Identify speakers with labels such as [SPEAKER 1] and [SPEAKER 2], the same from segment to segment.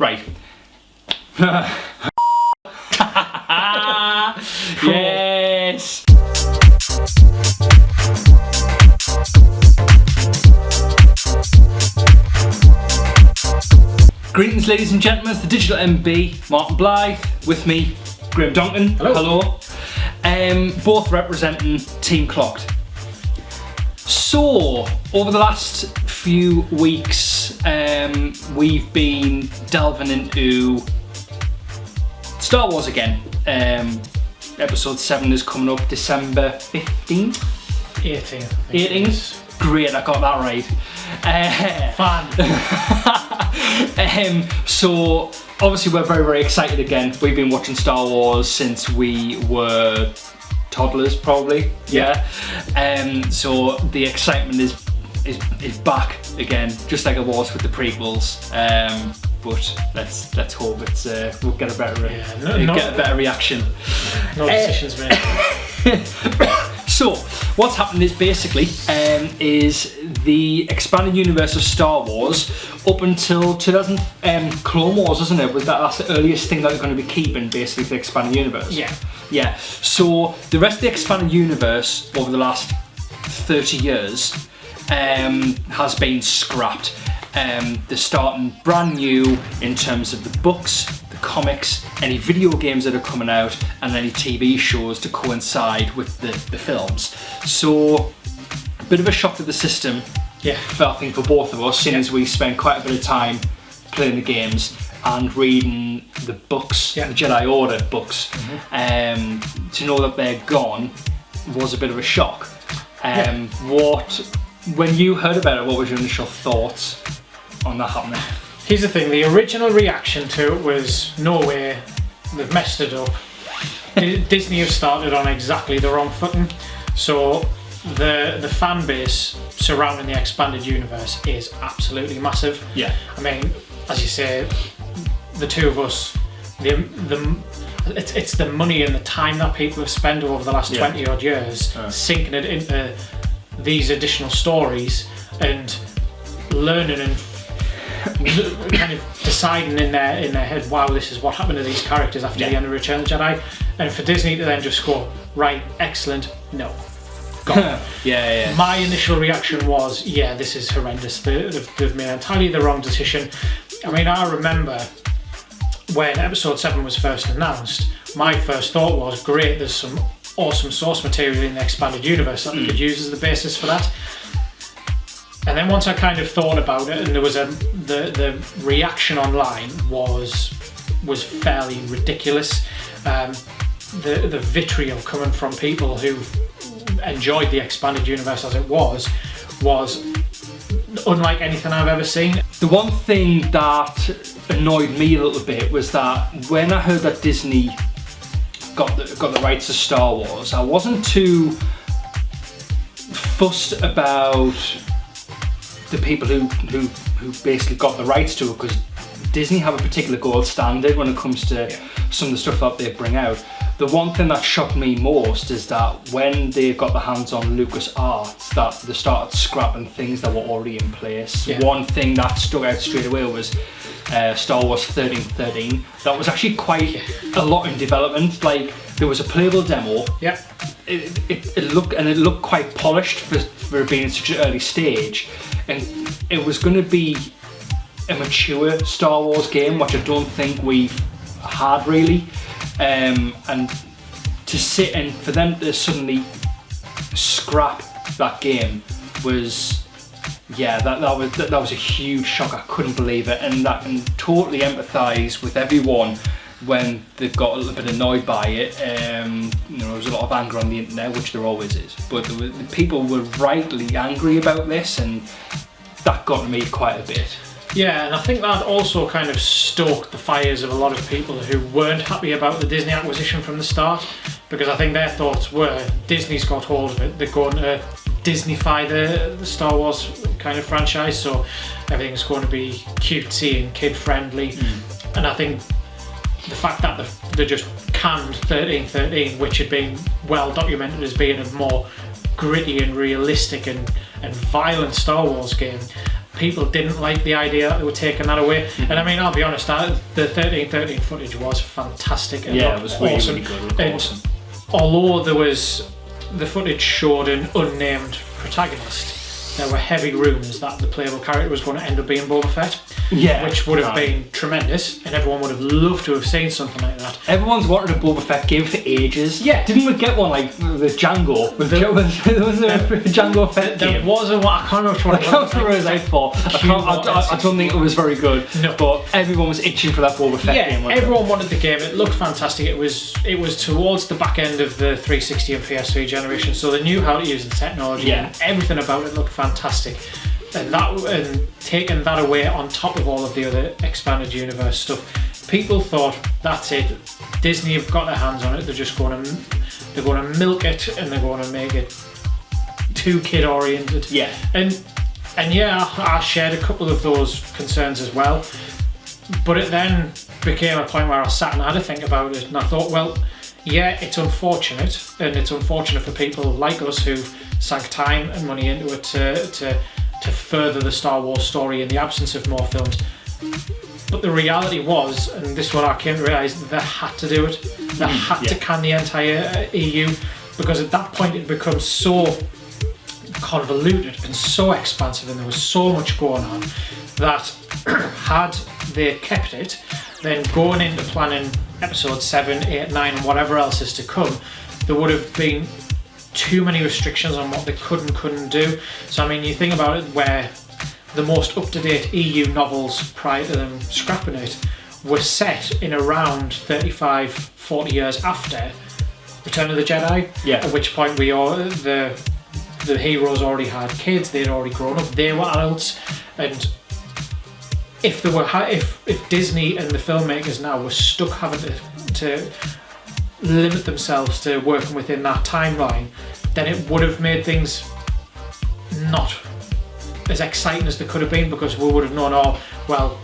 [SPEAKER 1] Right. Yes. Greetings, ladies and gentlemen. It's the Digital MB, Martin Blythe, with me, Graeme Donkin.
[SPEAKER 2] Hello.
[SPEAKER 1] Both representing Team Clocked. So, over the last few weeks, we've been delving into Star Wars again. Episode 7 is coming up December 15th?
[SPEAKER 2] 18th.
[SPEAKER 1] 18th? Great, I got that right. So, obviously we're very, very excited again. We've been watching Star Wars since we were toddlers, probably. Yeah. So the excitement is back again, just like it was with the prequels. But let's hope we'll get a better get a better reaction.
[SPEAKER 2] No decisions made.
[SPEAKER 1] So what's happened is basically is the expanded universe of Star Wars up until 2000 Clone Wars, isn't it? That's the earliest thing that they're going to be keeping, basically, for the expanded universe. Yeah. So the rest of the expanded universe over the last 30 years has been scrapped. They're starting brand new in terms of the books, the comics, any video games that are coming out, and any TV shows to coincide with the films. So, a bit of a shock to the system, I think, for both of us, seeing as we spent quite a bit of time playing the games and reading the books, the Jedi Order books. To know that they're gone was a bit of a shock. When you heard about it, what was your initial thoughts on that happening?
[SPEAKER 2] Here's the thing, the original reaction to it was, no way, they've messed it up. Disney have started on exactly the wrong footing. So the fan base surrounding the expanded universe is absolutely massive.
[SPEAKER 1] Yeah.
[SPEAKER 2] I mean, as you say, the two of us, it's the money and the time that people have spent over the last 20 odd years sinking it into these additional stories and learning and kind of deciding in their head, wow, this is what happened to these characters after the end of Return of the Jedi, and for Disney to then just go, right, excellent, no, gone. My initial reaction was, this is horrendous. They've made entirely the wrong decision. I mean, I remember when Episode 7 was first announced, my first thought was, great, there's some awesome source material in the expanded universe that we could use as the basis for that. And then once I kind of thought about it, and there was the reaction online was fairly ridiculous. The vitriol coming from people who enjoyed the expanded universe as it was unlike anything I've ever seen.
[SPEAKER 1] The one thing that annoyed me a little bit was that when I heard that Disney got the rights to Star Wars, I wasn't too fussed about the people who basically got the rights to it, because Disney have a particular gold standard when it comes to some of the stuff that they bring out. The one thing that shocked me most is that when they got their hands on LucasArts, that they started scrapping things that were already in place. One thing that stuck out straight away was Star Wars 1313. That was actually quite a lot in development. Like, there was a playable demo. It looked quite polished for being in such an early stage, and it was going to be a mature Star Wars game, which I don't think we've had really. And to sit and for them to suddenly scrap that game was, that was a huge shock. I couldn't believe it, and I can totally empathise with everyone when they got a little bit annoyed by it. There was a lot of anger on the internet, which there always is, but the people were rightly angry about this, and that got to me quite a bit.
[SPEAKER 2] Yeah, and I think that also kind of stoked the fires of a lot of people who weren't happy about the Disney acquisition from the start, because I think their thoughts were, Disney's got hold of it, they're going to Disneyfy the Star Wars kind of franchise, so everything's going to be cutesy and kid friendly. And I think the fact that they just canned 1313, which had been well documented as being a more gritty and realistic and violent Star Wars game, people didn't like the idea that they were taking that away. And I mean, I'll be honest, the 1313 footage was fantastic. And
[SPEAKER 1] it was really,
[SPEAKER 2] awesome.
[SPEAKER 1] really good.
[SPEAKER 2] And
[SPEAKER 1] awesome.
[SPEAKER 2] Although the footage showed an unnamed protagonist, there were heavy rumours that the playable character was going to end up being Boba Fett.
[SPEAKER 1] Yeah,
[SPEAKER 2] which would have been tremendous, and everyone would have loved to have seen something like that.
[SPEAKER 1] Everyone's wanted a Boba Fett game for ages.
[SPEAKER 2] Yeah.
[SPEAKER 1] Didn't we get one like with Django? There was a Django Fett game.
[SPEAKER 2] There was a one, I can't remember which one
[SPEAKER 1] I can't remember what it was out for. I don't think it was very good.
[SPEAKER 2] No.
[SPEAKER 1] But everyone was itching for that Boba Fett game.
[SPEAKER 2] Everyone wanted the game. It looked fantastic. It was towards the back end of the 360 and PS3 generation, so they knew how to use the technology, and everything about it looked fantastic. And taking that away on top of all of the other expanded universe stuff, people thought that's it. Disney have got their hands on it. They're going to milk it, and they're going to make it too kid oriented.
[SPEAKER 1] Yeah.
[SPEAKER 2] And yeah, I shared a couple of those concerns as well. But it then became a point where I sat and had to think about it, and I thought, well, yeah, it's unfortunate, and it's unfortunate for people like us who've sank time and money into it to further the Star Wars story in the absence of more films. But the reality was, and this is what I came to realise, they had to do it. They had to can the entire EU, because at that point it becomes so convoluted and so expansive, and there was so much going on that had they kept it, then going into planning episode 7, 8, 9 and whatever else is to come, there would have been too many restrictions on what they could and couldn't do. So I mean, you think about it, where the most up-to-date EU novels prior to them scrapping it were set in around 35, 40 years after Return of the Jedi.
[SPEAKER 1] Yeah.
[SPEAKER 2] At which point the heroes already had kids, they'd already grown up, they were adults, and if Disney and the filmmakers now were stuck having to limit themselves to working within that timeline, then it would have made things not as exciting as they could have been, because we would have known, oh, well,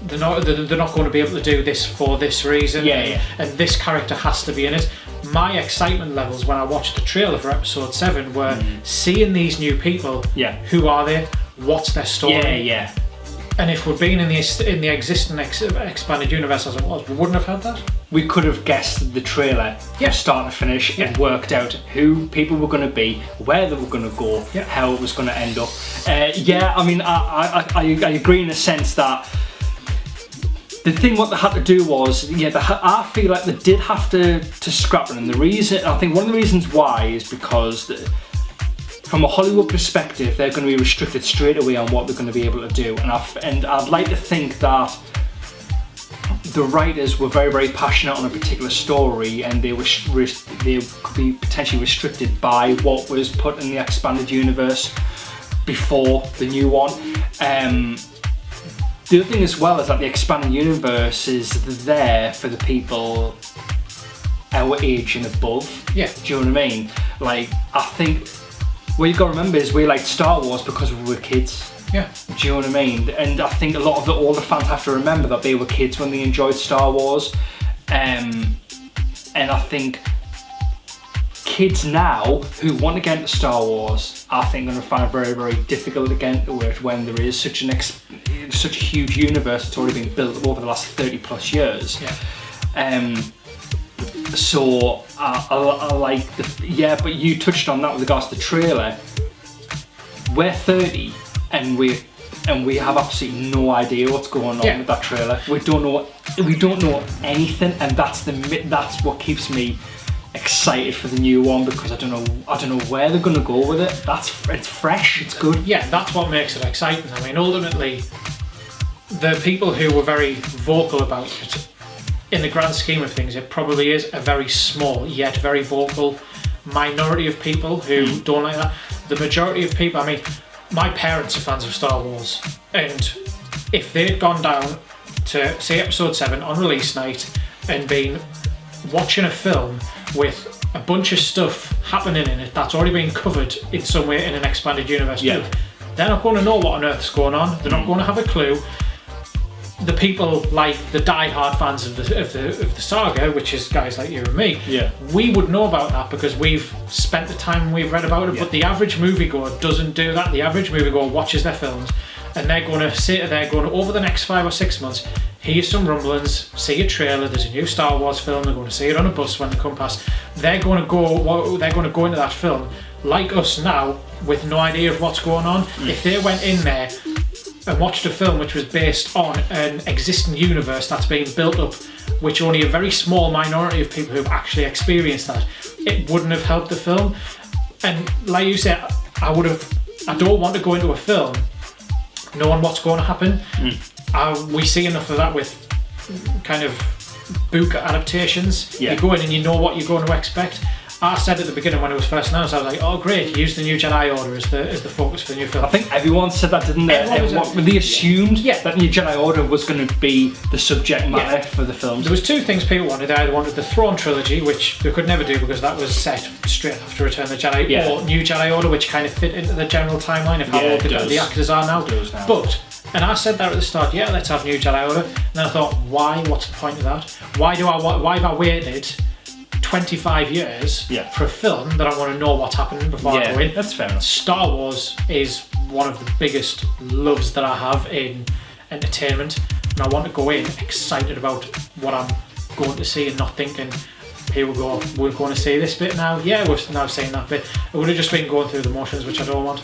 [SPEAKER 2] they're not going to be able to do this for this reason, and this character has to be in it. My excitement levels when I watched the trailer for episode 7 were seeing these new people. Who are they? What's their story? And if we'd been in the existing expanded universe as it was, we wouldn't have had that.
[SPEAKER 1] We could have guessed the trailer from start to finish and worked out who people were going to be, where they were going to go, how it was going to end up. I mean, I agree in the sense that the thing what they had to do was, I feel like they did have to scrap it. And the reason, I think one of the reasons why is because from a Hollywood perspective, they're going to be restricted straight away on what they're going to be able to do. And I'd like to think that the writers were very, very passionate on a particular story, and they could be potentially restricted by what was put in the expanded universe before the new one. The other thing as well is that the expanded universe is there for the people our age and above. Do you know what I mean? Like, I think what you've got to remember is we liked Star Wars because we were kids. Do you know what I mean? And I think a lot of the older fans have to remember that they were kids when they enjoyed Star Wars. And I think kids now who want to get into Star Wars, I think are going to find it very, very difficult to get into it when there is such a huge universe that's already been built over the last 30 plus years. So I like but you touched on that with regards to the trailer. We're 30 and we have absolutely no idea what's going on with that trailer. We don't know anything, and that's what keeps me excited for the new one, because I don't know where they're going to go with it. It's fresh, it's good.
[SPEAKER 2] That's what makes it exciting. I mean, ultimately, the people who were very vocal about it, in the grand scheme of things, it probably is a very small yet very vocal minority of people who don't like that. The majority of people, I mean, my parents are fans of Star Wars, and if they'd gone down to see episode 7 on release night and been watching a film with a bunch of stuff happening in it that's already been covered in some way in an expanded universe, they're not going to know what on earth is going on. They're not going to have a clue. The people like the die-hard fans of the saga, which is guys like you and me, we would know about that because we've spent the time and we've read about it. But the average moviegoer doesn't do that. The average moviegoer watches their films, and they're going to sit there going, over the next 5 or 6 months, here's some rumblings, see a trailer, there's a new Star Wars film, they're going to see it on a bus when they come past. They're going to go into that film like us now with no idea of what's going on. If they went in there and watched a film which was based on an existing universe that's being built up, which only a very small minority of people who've actually experienced that, it wouldn't have helped the film. And like you said, I don't want to go into a film knowing what's going to happen. We see enough of that with kind of book adaptations. You go in and you know what you're going to expect. I said at the beginning when it was first announced, I was like, oh great, use the new Jedi Order as the focus for the new film.
[SPEAKER 1] I think everyone said that, didn't they? They assumed that New Jedi Order was going to be the subject matter for the films.
[SPEAKER 2] There was two things people wanted. They either wanted the Throne trilogy, which they could never do because that was set straight after Return of the Jedi, or New Jedi Order, which kind of fit into the general timeline of how old the actors are now. But, and I said that at the start, let's have New Jedi Order. And then I thought, why? What's the point of that? Why have I waited 25 years for a film that I want to know what's happening before I go in?
[SPEAKER 1] That's fair enough.
[SPEAKER 2] Star Wars is one of the biggest loves that I have in entertainment, and I want to go in excited about what I'm going to see and not thinking, here we go, we're going to see this bit now. Yeah, we've now seen that bit. It would have just been going through the motions, which I don't want.